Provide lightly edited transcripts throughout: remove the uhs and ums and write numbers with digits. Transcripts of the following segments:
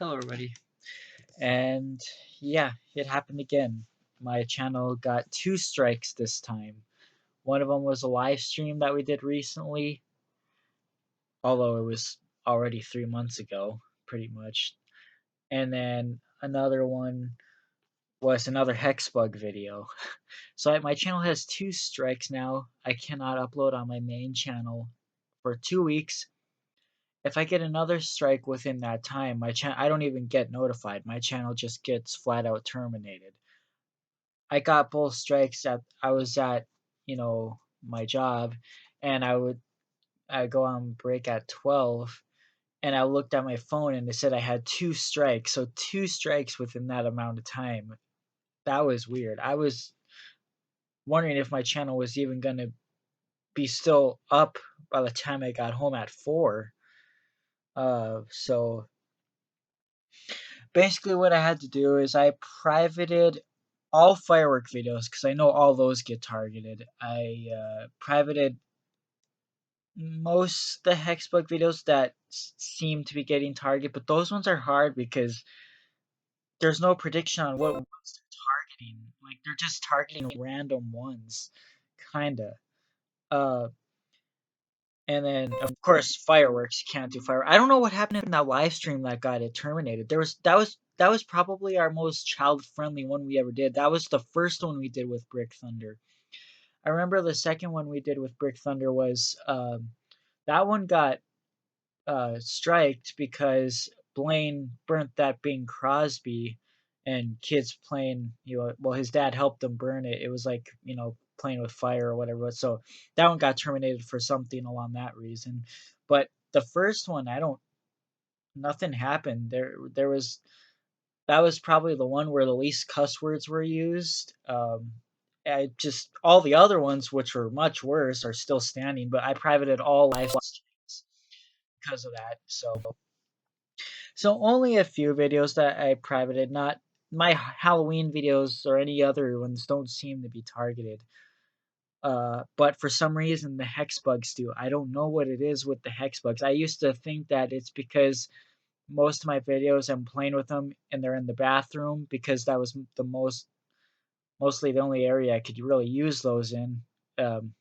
Hello, everybody. And yeah, it happened again. My channel got two strikes this time. One of them was a live stream that we did recently, although it was already 3 months ago, pretty much. And then another one was another Hexbug video. So my channel has two strikes now. I cannot upload on my main channel for 2 weeks. If I get another strike within that time, I don't even get notified. My channel just gets flat out terminated. I got both strikes at I was at, my job, and I go on break at 12, and I looked at my phone and it said I had two strikes. So two strikes within that amount of time. That was weird. I was wondering if my channel was even going to be still up by the time I got home at 4. So basically what I had to do is I privated all firework videos because I know all those get targeted. I privated most the Hexbug videos that seem to be getting targeted, but those ones are hard because there's no prediction on what ones they're targeting. Like they're just targeting random ones, kinda. Uh, and then of course fireworks. You can't do fireworks. I don't know what happened in that live stream that got it terminated. That was probably our most child friendly one we ever did. That was the first one we did with Brick Thunder. I remember the second one we did with Brick Thunder was that one got striked because Blaine burnt that Bing Crosby, and kids playing. Well, his dad helped them burn it. It was like playing with fire or whatever. So that one got terminated for something along that reason. But the first one, I don't. Nothing happened. There was that was probably the one where the least cuss words were used. I just all the other ones, which were much worse, are still standing. But I privated all live streams because of that. So only a few videos that I privated, not my Halloween videos or any other ones don't seem to be targeted. But for some reason the hex bugs do. I don't know what it is with the hex bugs. I used to think that it's because most of my videos I'm playing with them and they're in the bathroom because that was mostly the only area I could really use those in. Um,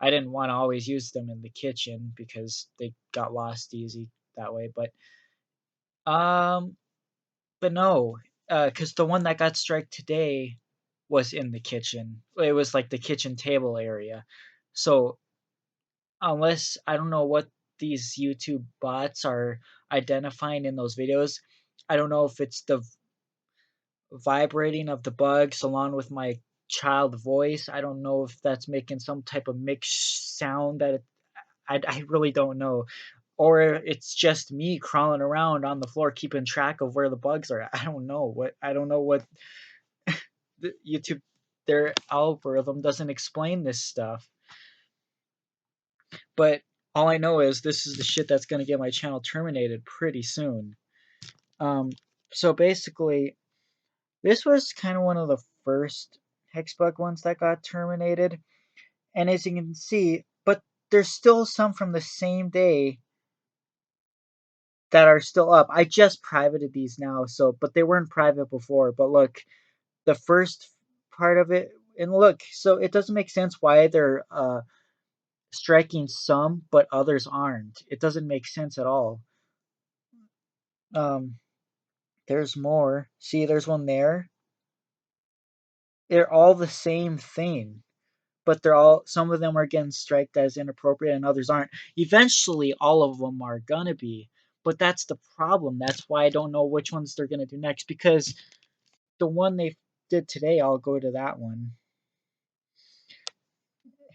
I didn't want to always use them in the kitchen because they got lost easy that way. Um, But no, because the one that got striked today was in the kitchen. It was like the kitchen table area. So unless I don't know what these YouTube bots are identifying in those videos, I don't know if it's the vibrating of the bugs along with my child voice. I don't know if that's making some type of mixed sound I really don't know. Or it's just me crawling around on the floor keeping track of where the bugs are. I don't know what the YouTube their algorithm doesn't explain this stuff. But all I know is this is the shit that's gonna get my channel terminated pretty soon. Um, so basically, this was kind of one of the first Hexbug ones that got terminated, and as you can see, but there's still some from the same day that are still up. I just privated these now, but they weren't private before. But look, the first part of it, and look, so it doesn't make sense why they're striking some, but others aren't. It doesn't make sense at all. Um, there's more. See, there's one there. They're all the same thing, but some of them are getting striked as inappropriate and others aren't. Eventually, all of them are gonna be, but that's the problem. That's why I don't know which ones they're gonna do next because the one they did today, I'll go to that one.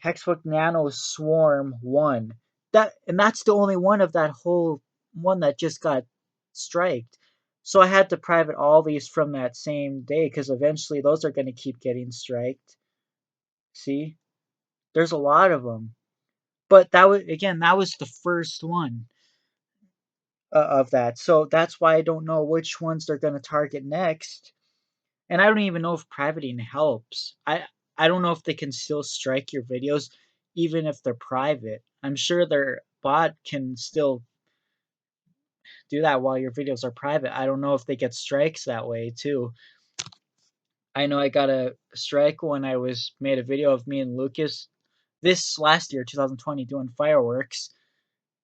Hexbook Nano Swarm 1. That's the only one of that whole one that just got striked. So I had to private all these from that same day because eventually those are going to keep getting striked. See? There's a lot of them. But that was the first one of that. So that's why I don't know which ones they're going to target next. And I don't even know if privating helps. I don't know if they can still strike your videos even if they're private. I'm sure their bot can still do that while your videos are private. I don't know if they get strikes that way too. I know I got a strike when I was made a video of me and Lucas this last year, 2020, doing fireworks.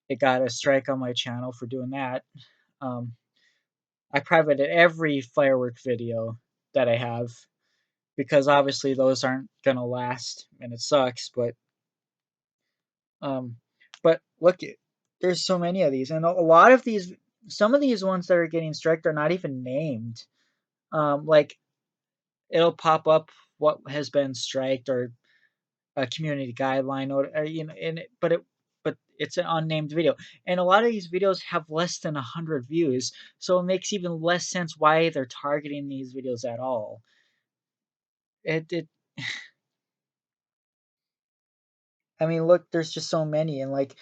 It got a strike on my channel for doing that. Um, I privated every firework video that I have because obviously those aren't gonna last, and it sucks. Um, but look, there's so many of these, and a lot of these, some of these ones that are getting striked are not even named. Like it'll pop up what has been striked or a community guideline or but it's an unnamed video, and a lot of these videos have less than 100 views, so it makes even less sense why they're targeting these videos at all. It I mean, look, there's just so many, and like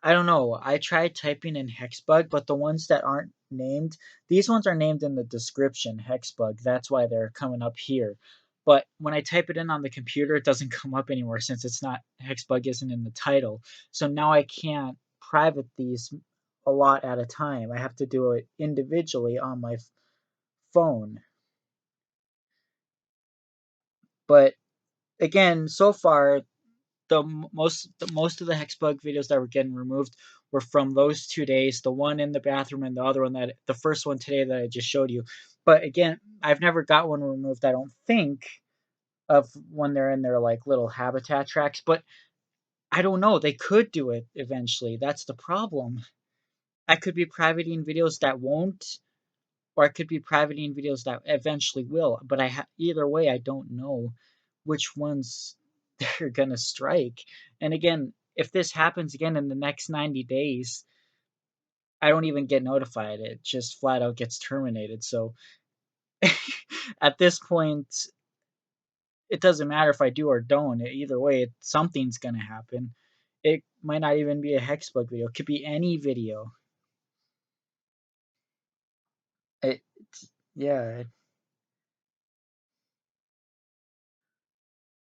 I don't know. I tried typing in hexbug, but the ones that aren't named, these ones are named in the description, hexbug. That's why they're coming up here. But when I type it in on the computer, it doesn't come up anymore since it's not, hexbug isn't in the title. So now I can't private these a lot at a time. I have to do it individually on my phone. But again, so far the most of the hexbug videos that were getting removed were from those 2 days, the one in the bathroom and the other one, that the first one today that I just showed you. But again, I've never got one removed, I don't think, of when they're in their like little habitat tracks. But I don't know, they could do it eventually. That's the problem. I could be privating videos that won't, or I could be privating videos that eventually will. But either way, I don't know which ones they're gonna strike. And again, if this happens again in the next 90 days, I don't even get notified. It just flat out gets terminated. So at this point, it doesn't matter if I do or don't. Either way, something's gonna happen. It might not even be a hexbug video. It could be any video. It, yeah.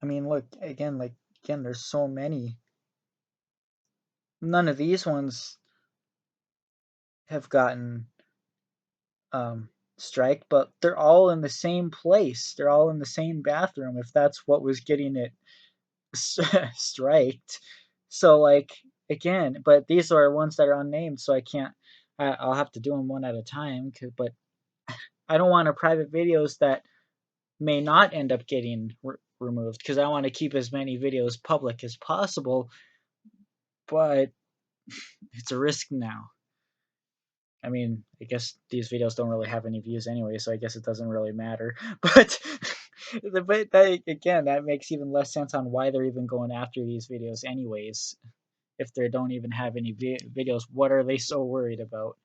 I mean, look again. Like again, there's so many. None of these ones have gotten strike, but they're all in the same place. They're all in the same bathroom. If that's what was getting it striked, so like again, but these are ones that are unnamed, so I can't. I'll have to do them one at a time. But I don't want to private videos that may not end up getting removed because I want to keep as many videos public as possible. But it's a risk now. I mean, I guess these videos don't really have any views anyway, so I guess it doesn't really matter. But but that, again, that makes even less sense on why they're even going after these videos anyways. If they don't even have any videos, what are they so worried about?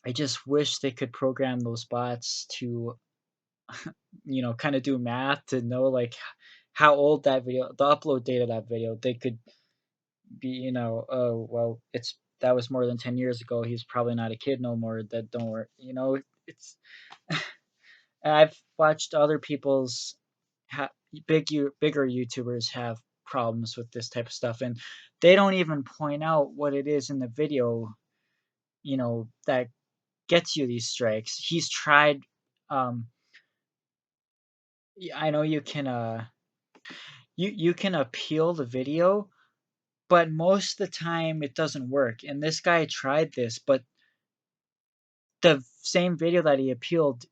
I just wish they could program those bots to, kind of do math to know like how old that video, the upload date of that video. They could be, oh well, that was more than 10 years ago. He's probably not a kid no more. That don't work. It's. I've watched other people's bigger YouTubers have problems with this type of stuff, and they don't even point out what it is in the video, that gets you these strikes. He's tried. Um, I know you can. You can appeal the video, but most of the time it doesn't work. And this guy tried this, but the same video that he appealed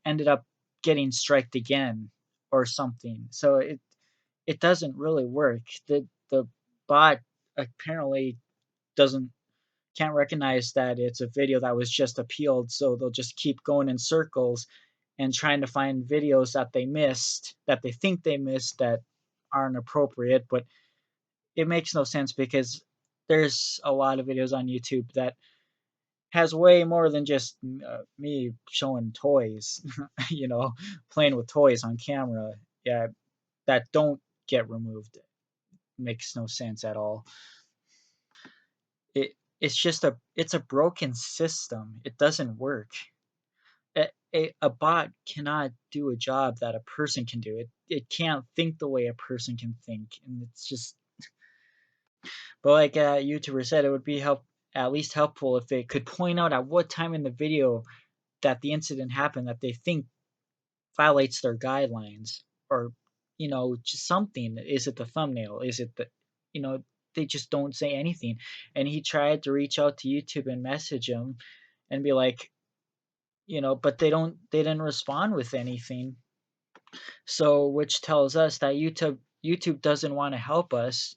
ended up getting striked again or something. So it doesn't really work. The bot apparently doesn't can't recognize that it's a video that was just appealed, so they'll just keep going in circles and trying to find videos that they missed, that they think they missed, that aren't appropriate. But it makes no sense because there's a lot of videos on YouTube that has way more than just me showing toys, playing with toys on camera. Yeah, that don't get removed. It makes no sense at all. It's a broken system. It doesn't work. A bot cannot do a job that a person can do. It can't think the way a person can think, and it's just. But like a YouTuber said, it would be at least helpful if it could point out at what time in the video that the incident happened that they think violates their guidelines, or just something. Is it the thumbnail? Is it the you know they just don't say anything. And he tried to reach out to YouTube and message him and be like, but they didn't respond with anything. So which tells us that YouTube doesn't want to help us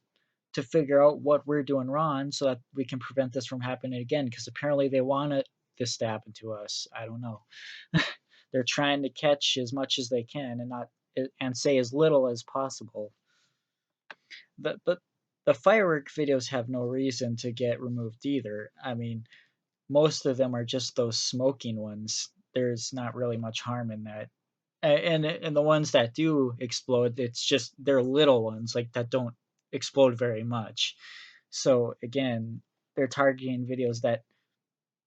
to figure out what we're doing wrong so that we can prevent this from happening again, because apparently they want this to happen to us. I don't know. They're trying to catch as much as they can and not and say as little as possible. But the firework videos have no reason to get removed either. I mean, most of them are just those smoking ones. There's not really much harm in that. And the ones that do explode, it's just they're little ones like that don't explode very much. So again, they're targeting videos that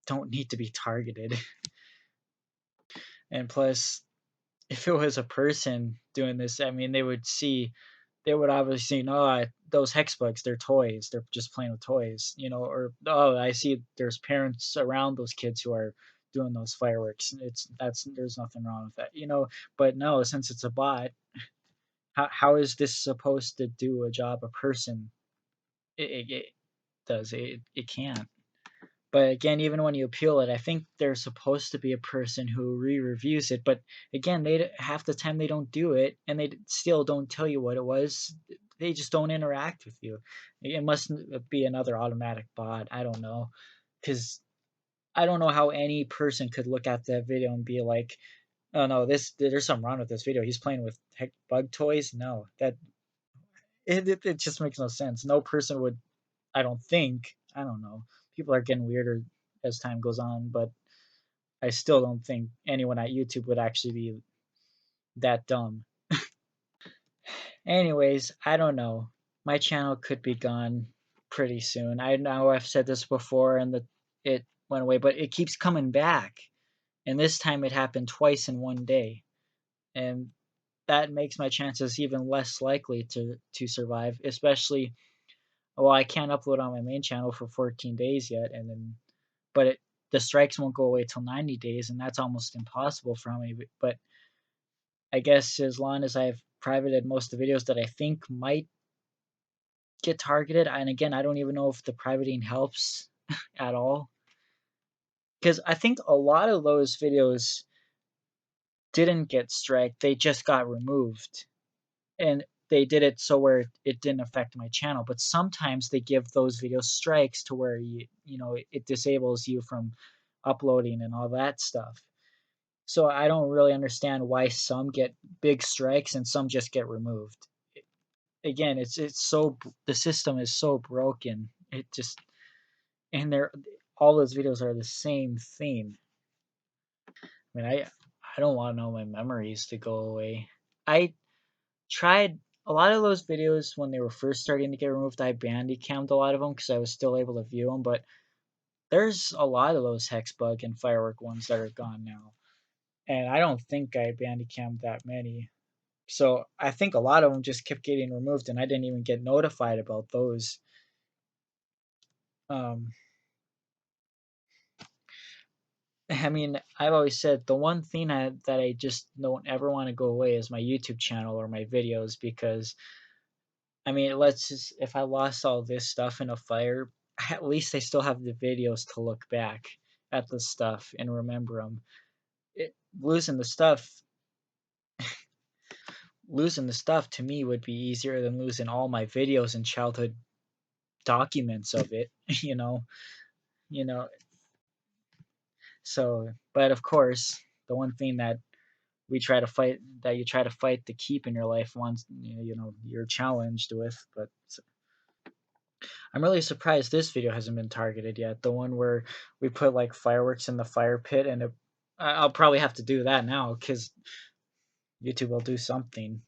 don't need to be targeted. And plus, if it was a person doing this, I mean, they would obviously know, those hex bugs, they're toys. They're just playing with toys, or, oh, I see there's parents around those kids who are doing those fireworks. There's nothing wrong with that. But no, since it's a bot, how is this supposed to do a job a person it does? It can't. But again, even when you appeal it, I think there's supposed to be a person who re-reviews it. But again, they half the time they don't do it, and they still don't tell you what it was. They just don't interact with you. It must be another automatic bot. I don't know, because I don't know how any person could look at that video and be like, "Oh no, there's something wrong with this video. He's playing with heck bug toys." No, it just makes no sense. No person would. I don't think. I don't know. People are getting weirder as time goes on, but I still don't think anyone at YouTube would actually be that dumb. Anyways, I don't know. My channel could be gone pretty soon. I know I've said this before and it went away, but it keeps coming back. And this time it happened twice in one day. And that makes my chances even less likely to survive, especially, well, I can't upload on my main channel for 14 days yet, and then but the strikes won't go away till 90 days, and that's almost impossible for me. But I guess as long as I've privated most of the videos that I think might get targeted, and again, I don't even know if the privating helps at all, because I think a lot of those videos didn't get striked; they just got removed, and they did it so where it didn't affect my channel. But sometimes they give those videos strikes to where it disables you from uploading and all that stuff. So I don't really understand why some get big strikes and some just get removed. Again, it's so the system is so broken. It just and they're all those videos are the same thing. I mean, I don't want to know my memories to go away. I tried a lot of those videos when they were first starting to get removed. I bandicammed a lot of them because I was still able to view them, but there's a lot of those hexbug and firework ones that are gone now, and I don't think I bandicammed that many. So I think a lot of them just kept getting removed, and I didn't even get notified about those. Um, I mean, I've always said the one thing that I just don't ever want to go away is my YouTube channel or my videos, because I mean, let's just, if I lost all this stuff in a fire, at least I still have the videos to look back at the stuff and remember them. Losing the stuff, losing the stuff to me would be easier than losing all my videos and childhood documents of it. You know, you know. So, but of course, the one thing that you try to fight to keep in your life once you're challenged with. But I'm really surprised this video hasn't been targeted yet. The one where we put like fireworks in the fire pit, and I'll probably have to do that now because YouTube will do something.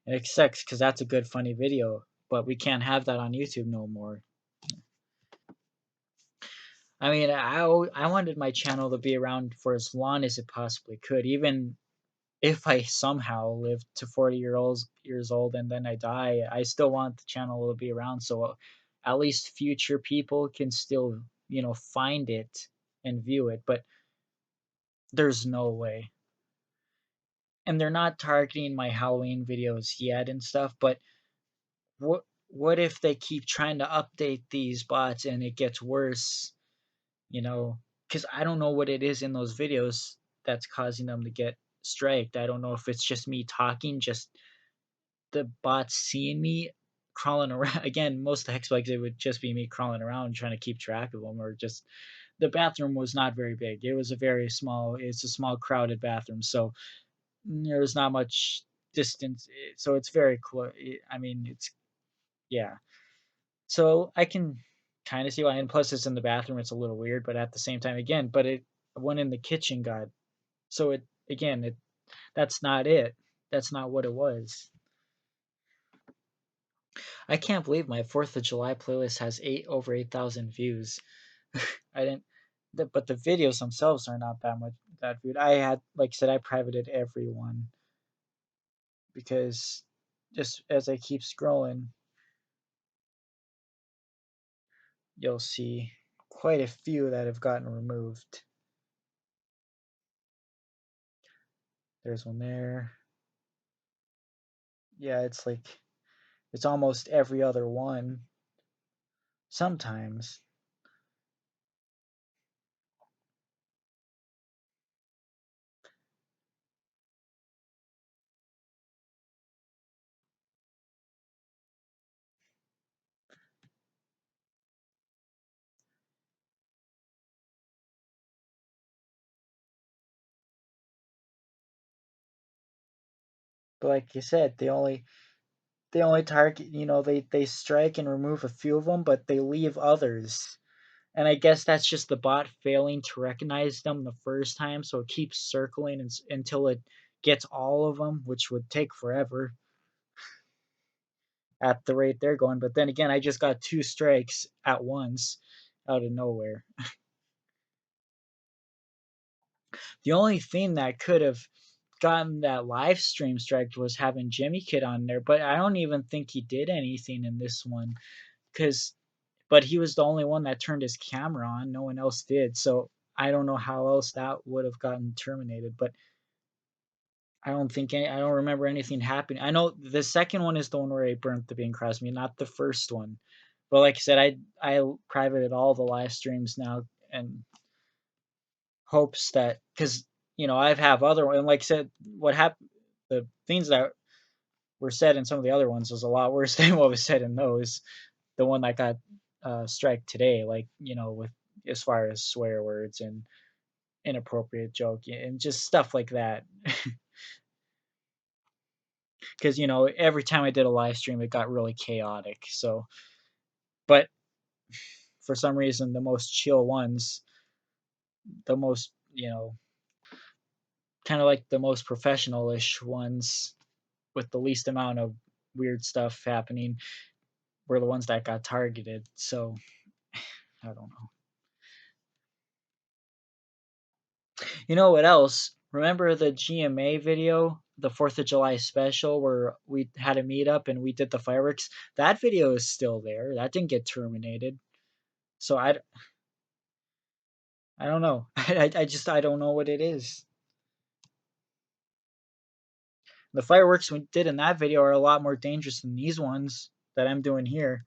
And it sucks because that's a good funny video, but we can't have that on YouTube no more. I mean, I wanted my channel to be around for as long as it possibly could, even if I somehow live to 40 years old and then I die. I still want the channel to be around so at least future people can still, find it and view it, but there's no way. And they're not targeting my Halloween videos yet and stuff, but what if they keep trying to update these bots and it gets worse, you know? Because I don't know what it is in those videos that's causing them to get striked. I don't know if it's just me talking, just the bots seeing me crawling around. Again, most of the hexbugs, it would just be me crawling around trying to keep track of them, or just the bathroom was not very big. It was a very small, it's a small crowded bathroom, so there was not much distance. So it's very close. I mean, it's, yeah. So I can kind of see why. And plus, it's in the bathroom. It's a little weird, but at the same time, again, but it one in the kitchen got. So it again, it that's not it. That's not what it was. I can't believe my Fourth of July playlist has over 8,000 views. I didn't, but the videos themselves are not that much that viewed. I had, like I said, I privated everyone because just as I keep scrolling, you'll see quite a few that have gotten removed. There's one there. Yeah, it's almost every other one. Sometimes. But like you said, they only target, they strike and remove a few of them, but they leave others. And I guess that's just the bot failing to recognize them the first time, so it keeps circling until it gets all of them, which would take forever at the rate they're going. But then again, I just got 2 strikes at once out of nowhere. The only thing that could have gotten that live stream strike was having Jimmy Kid on there, but I don't even think he did anything in this one, because but he was the only one that turned his camera on. No one else did. So I don't know how else that would have gotten terminated, but I don't remember anything happening. I know the second one is the one where I burnt the Bing Crosby, not the first one. But like I said, I privated all the live streams now, and hopes that, because I've have other, and like I said, what happened, the things that were said in some of the other ones was a lot worse than what was said in those. The one that got strike today, like with as far as swear words and inappropriate joke and just stuff like that. Because every time I did a live stream, it got really chaotic. So, but for some reason, the most chill ones, the most kind of like the most professional-ish ones with the least amount of weird stuff happening, were the ones that got targeted. So I don't know. You know what else? Remember the GMA video, the 4th of July special, where we had a meetup and we did the fireworks? That video is still there. That didn't get terminated. So I don't know. I don't know what it is. The fireworks we did in that video are a lot more dangerous than these ones that I'm doing here.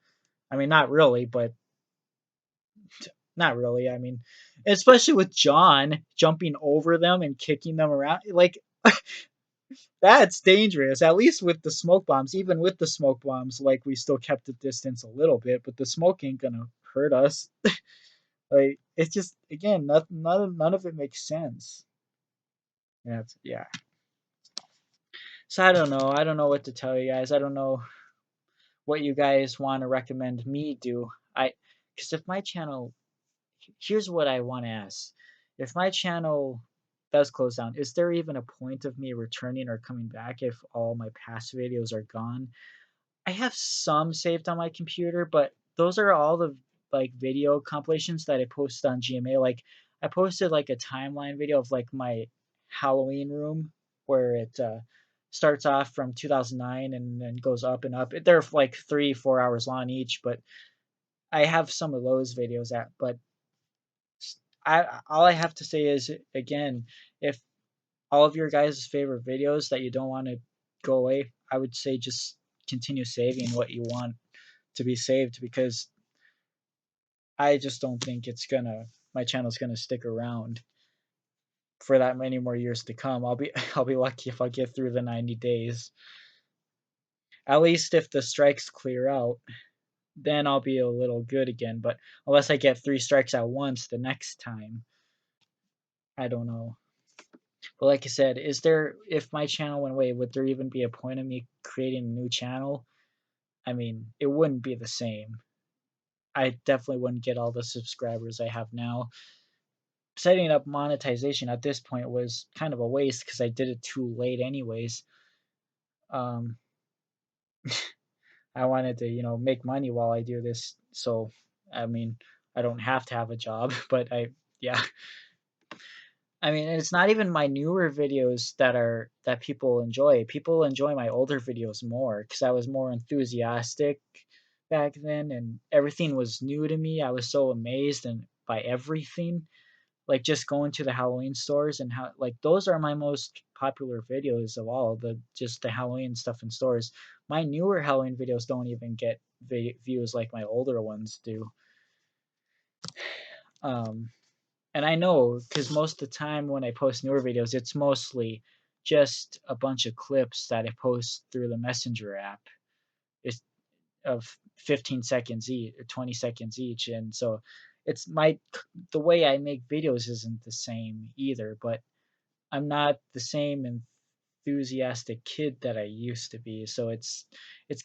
I mean, not really, but not really. I mean, especially with John jumping over them and kicking them around. Like, that's dangerous. At least with the smoke bombs. Even with the smoke bombs, like, we still kept the distance a little bit, but the smoke ain't gonna hurt us. Like, it's just, again, none of it makes sense. Yeah. So I don't know. I don't know what to tell you guys. I don't know what you guys want to recommend me do. Because if my channel, here's what I want to ask: if my channel does close down, is there even a point of me returning or coming back if all my past videos are gone? I have some saved on my computer, but those are all the like video compilations that I posted on GMA. Like, I posted like a timeline video of like my Halloween room, where it starts off from 2009 and then goes up and up. They're like 3-4 hours long each, but I have some of those videos at, but I all I have to say is, again, if all of your guys' favorite videos that you don't want to go away, I would say just continue saving what you want to be saved, because I just don't think my channel's gonna stick around for that many more years to come. I'll be lucky if I get through the 90 days. At least if the strikes clear out, then I'll be a little good again. But unless I get 3 strikes at once the next time, I don't know. But like I said, if my channel went away, would there even be a point of me creating a new channel? I mean, it wouldn't be the same. I definitely wouldn't get all the subscribers I have now. Setting up monetization at this point was kind of a waste because I did it too late anyways. Um, I wanted to, make money while I do this. So, I mean, I don't have to have a job, but yeah. I mean, it's not even my newer videos that people enjoy. People enjoy my older videos more because I was more enthusiastic back then, and everything was new to me. I was so amazed and by everything, like just going to the Halloween stores and how like those are my most popular videos of all, the Halloween stuff in stores. My newer Halloween videos don't even get views like my older ones do. Um, and I know because most of the time when I post newer videos, it's mostly just a bunch of clips that I post through the Messenger app. It's of 15 seconds each, or 20 seconds each, and so it's the way I make videos isn't the same either. But I'm not the same enthusiastic kid that I used to be, so it's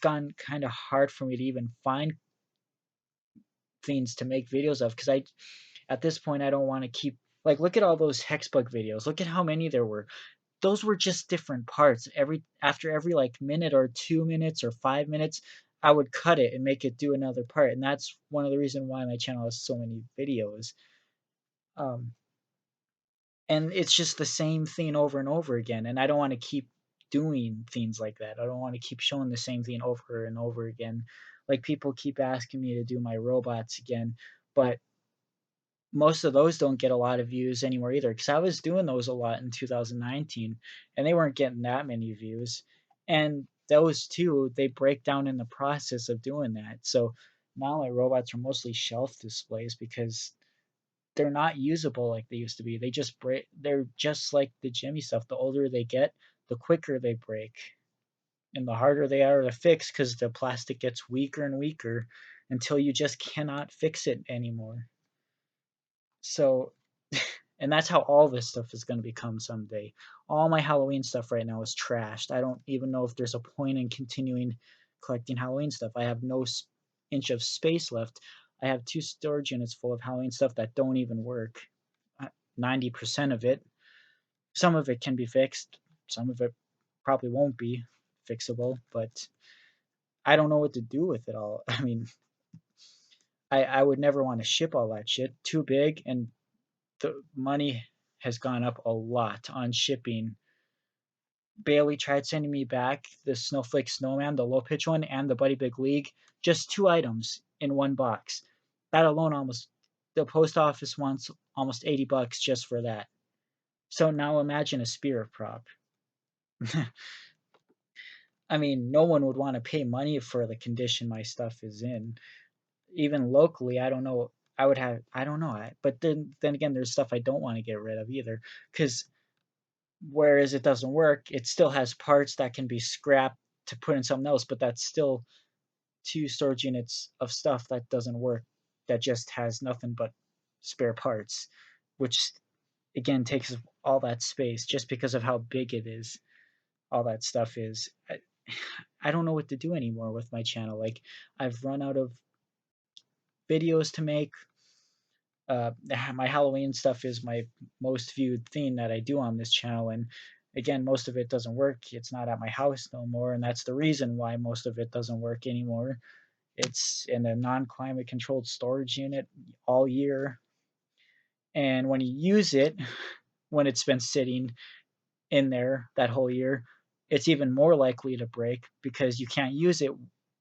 gone kind of hard for me to even find things to make videos of because I at this point I don't want to keep like look at all those hexbug videos. Look at how many there were. Those were just different parts. After every like minute or 2 minutes or 5 minutes, I would cut it and make it do another part, and that's one of the reasons why my channel has so many videos. Um, and it's just the same thing over and over again, and I don't want to keep doing things like that. I don't want to keep showing the same thing over and over again. Like people keep asking me to do my robots again, but most of those don't get a lot of views anymore either because I was doing those a lot in 2019 and they weren't getting that many views. And those two, they break down in the process of doing that. So now my robots are mostly shelf displays because they're not usable like they used to be. They just break. They're just like the Jimmy stuff. The older they get, the quicker they break and the harder they are to fix because the plastic gets weaker and weaker until you just cannot fix it anymore. So, and that's how all this stuff is going to become someday. All my Halloween stuff right now is trashed. I don't even know if there's a point in continuing collecting Halloween stuff. I have no inch of space left. I have 2 storage units full of Halloween stuff that don't even work. 90% of it. Some of it can be fixed. Some of it probably won't be fixable, but I don't know what to do with it all. I mean, I would never want to ship all that shit. Too big, and the money has gone up a lot on shipping. Bailey tried sending me back the Snowflake Snowman, the low pitch one, and the Buddy Big League, just 2 items in one box. That alone almost the post office wants almost $80 just for that. So now imagine a spirit prop. I mean, no one would want to pay money for the condition my stuff is in. Even locally, I don't know. I don't know. But then again, there's stuff I don't want to get rid of either. Because whereas it doesn't work, it still has parts that can be scrapped to put in something else, but that's still 2 storage units of stuff that doesn't work, that just has nothing but spare parts, which again takes all that space just because of how big it is. All that stuff is. I don't know what to do anymore with my channel. Like, I've run out of videos to make. My Halloween stuff is my most viewed thing that I do on this channel, and again, most of it doesn't work. It's not at my house no more, and that's the reason why most of it doesn't work anymore. It's in a non-climate controlled storage unit all year, and when you use it, when it's been sitting in there that whole year, it's even more likely to break because you can't use it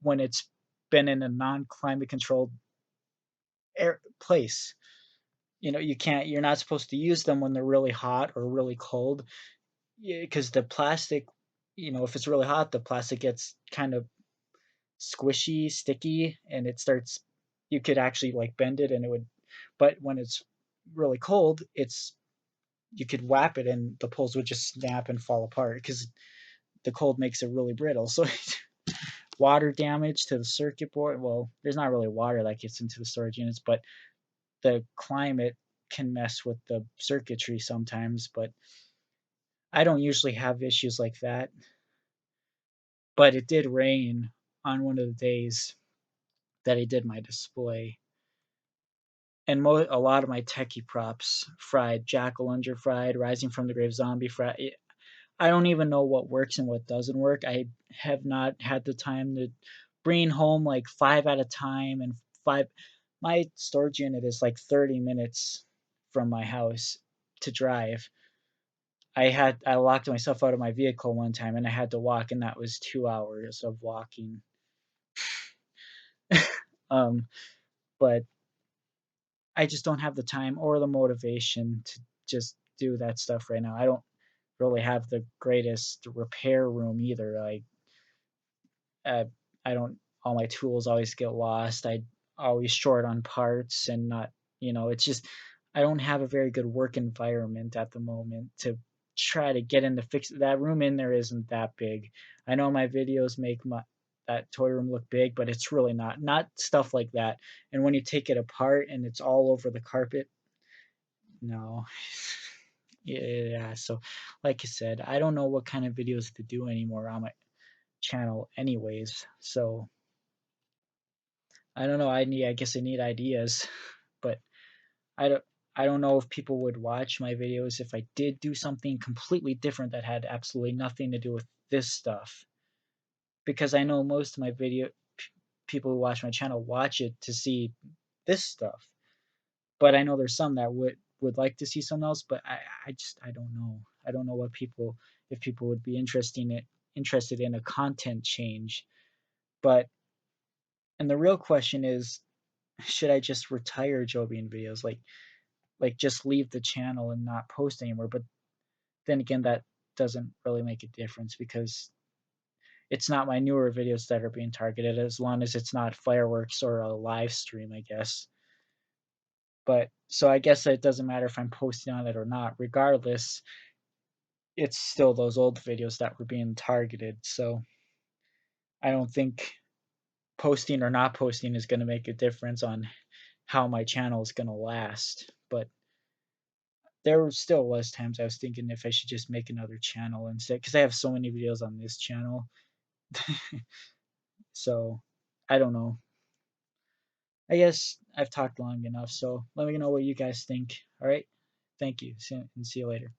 when it's been in a non-climate controlled place. You're not supposed to use them when they're really hot or really cold, because the plastic, if it's really hot, the plastic gets kind of squishy, sticky, and it starts. You could actually like bend it, and it would. But when it's really cold, you could whap it, and the poles would just snap and fall apart because the cold makes it really brittle. So water damage to the circuit board. Well, there's not really water that gets into the storage units, but the climate can mess with the circuitry sometimes. But I don't usually have issues like that. But it did rain on one of the days that I did my display, and a lot of my techie props fried. Jackal fried, Rising from the Grave Zombie fried. I don't even know what works and what doesn't work. I have not had the time to bring home like five at a time, and five. My storage unit is like 30 minutes from my house to drive. I locked myself out of my vehicle one time, and I had to walk, and that was 2 hours of walking. um, but I just don't have the time or the motivation to just do that stuff right now. I don't really have the greatest repair room either. Like, uh, I don't. All my tools always get lost. I always short on parts, and not. It's just I don't have a very good work environment at the moment to try to get in to fix that room. In there isn't that big. I know my videos make that toy room look big, but it's really not. Not stuff like that. And when you take it apart and it's all over the carpet, no. Yeah, so like I said, I don't know what kind of videos to do anymore on my channel anyways. So I don't know. I guess I need ideas, but I don't I don't know if people would watch my videos if I did do something completely different that had absolutely nothing to do with this stuff. Because I know most of my people who watch my channel watch it to see this stuff. But I know there's some that would like to see something else, but I don't know. I don't know what people if people would be interested in a content change. But and the real question is, should I just retire Jobeanvideos? Like just leave the channel and not post anymore? But then again, that doesn't really make a difference because it's not my newer videos that are being targeted, as long as it's not fireworks or a live stream, I guess. But so I guess it doesn't matter if I'm posting on it or not. Regardless, it's still those old videos that were being targeted. So I don't think posting or not posting is going to make a difference on how my channel is going to last. But there still was times I was thinking if I should just make another channel instead, because I have so many videos on this channel. So I don't know. I guess I've talked long enough. So let me know what you guys think. All right. Thank you. And see you later.